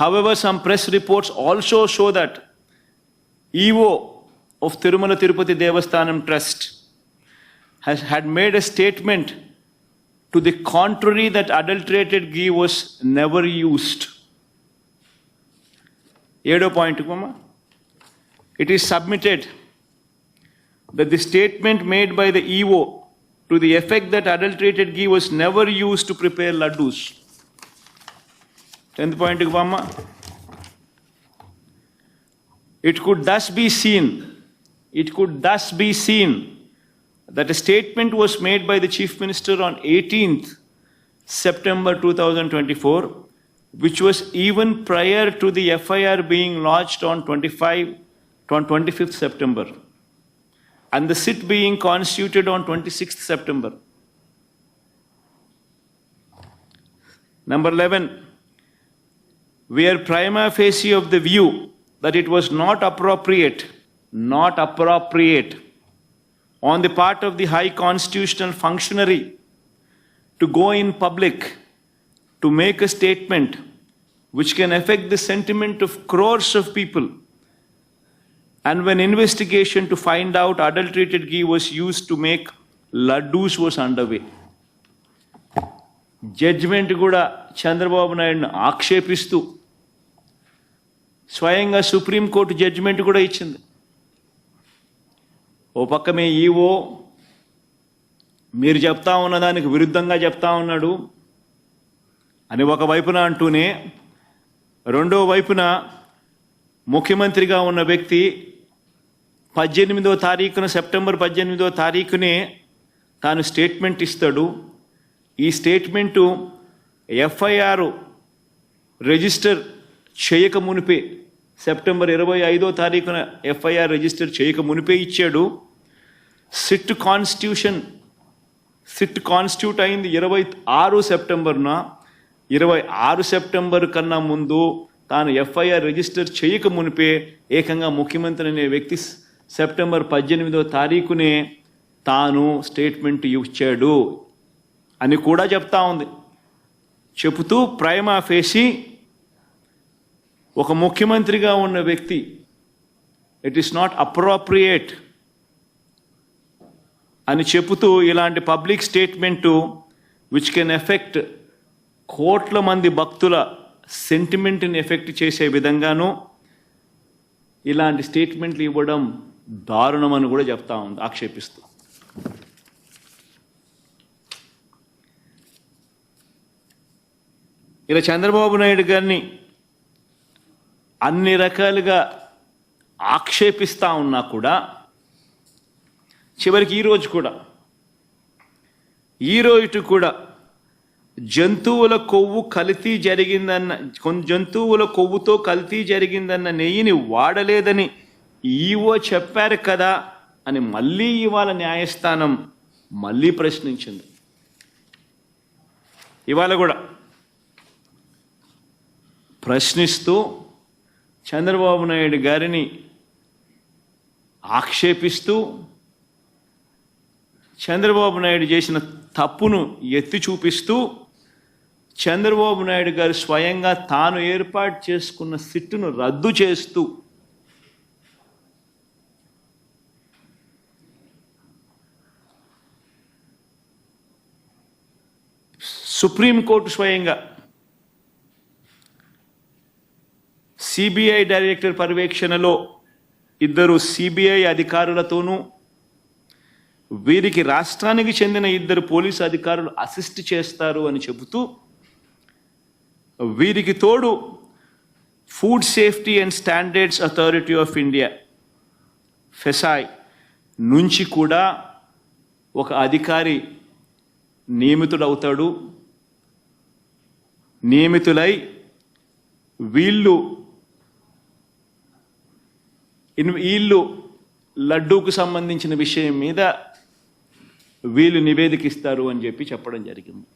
However, some press reports also show that EO of Tirumala Tirupati Devasthanam Trust had made a statement to the contrary that adulterated ghee was never used. 7వ point, it is submitted that the statement made by the EO to the effect that adulterated ghee was never used to prepare laddus. 10th point, it could thus be seen that a statement was made by the Chief Minister on 18th September 2024, which was even prior to the FIR being lodged on 25th September, and the sit being constituted on 26th September. Number 11, we are prima facie of the view that it was not appropriate on the part of the high constitutional functionary to go in public to make a statement which can affect the sentiment of crores of people, and when investigation to find out adulterated ghee was used to make laddus was underway. Judgment kuda Chandrababu Naidu ఆక్షేపిస్తూ స్వయంగా supreme court judgement కూడా ఇచ్చింది. ఓ పక్క మీ EO మీరు చెప్తా ఉన్న దానికి విరుద్ధంగా చెప్తా ఉన్నాడు అని ఒక వైపున అంటూనే, రెండో వైపున ముఖ్యమంత్రిగా ఉన్న వ్యక్తి 18వ తారీఖున సెప్టెంబర్ 18వ తారీఖునే తాను స్టేట్మెంట్ ఇస్తాడు. ఈ స్టేట్మెంటు ఎఫ్ఐఆర్ రిజిస్టర్ చేయక మునిపే, సెప్టెంబర్ 25వ తారీఖున ఎఫ్ఐఆర్ రిజిస్టర్ చేయక మునిపే ఇచ్చాడు. సిట్ కాన్స్టిట్యూట్ అయింది 26 సెప్టెంబర్న. 26 సెప్టెంబర్ కన్నా ముందు తాను ఎఫ్ఐఆర్ రిజిస్టర్ చేయక మునిపే ఏకంగా ముఖ్యమంత్రి అనే వ్యక్తి సెప్టెంబర్ 18వ తారీఖునే తాను స్టేట్మెంట్ ఇచ్చాడు అని కూడా చెప్తా ఉంది. చెబుతూ ప్రైమా ఫేసి ఒక ముఖ్యమంత్రిగా ఉన్న వ్యక్తి ఇట్ ఈస్ నాట్ అప్రోప్రియేట్ అని చెబుతూ ఇలాంటి public statement which can affect కోట్ల మంది భక్తుల సెంటిమెంట్ని ఎఫెక్ట్ చేసే విధంగాను ఇలాంటి స్టేట్మెంట్లు ఇవ్వడం దారుణమని కూడా చెప్తా ఉంది ఆక్షేపిస్తూ. ఇలా చంద్రబాబు నాయుడు గారిని అన్ని రకాలుగా ఆక్షేపిస్తూ ఉన్నా కూడా చివరికి ఈరోజు కూడా జంతువుల కొవ్వుతో కల్తీ జరిగిందన్న నెయ్యిని వాడలేదని ఈవో చెప్పారు కదా అని మళ్ళీ ఇవాళ న్యాయస్థానం మళ్ళీ ప్రశ్నించింది. ఇవాళ కూడా ప్రశ్నిస్తూ చంద్రబాబు నాయుడు గారిని ఆక్షేపిస్తూ చంద్రబాబు నాయుడు చేసిన తప్పును ఎత్తి చూపిస్తూ చంద్రబాబు నాయుడు గారు స్వయంగా తాను ఏర్పాటు చేసుకున్న సిట్టును రద్దు చేస్తూ సుప్రీంకోర్టు స్వయంగా సిబిఐ డైరెక్టర్ పర్యవేక్షణలో 2 సిబిఐ అధికారులతోనూ వీరికి రాష్ట్రానికి చెందిన 2 పోలీసు అధికారులు అసిస్ట్ చేస్తారు అని చెబుతూ వీరికి తోడు food safety and standards authority of India FSSAI నుంచి కూడా ఒక అధికారి నియమితులై వీళ్ళు లడ్డూకు సంబంధించిన విషయం మీద వీళ్ళు నివేదిక ఇస్తారు అని చెప్పి చెప్పడం జరిగింది.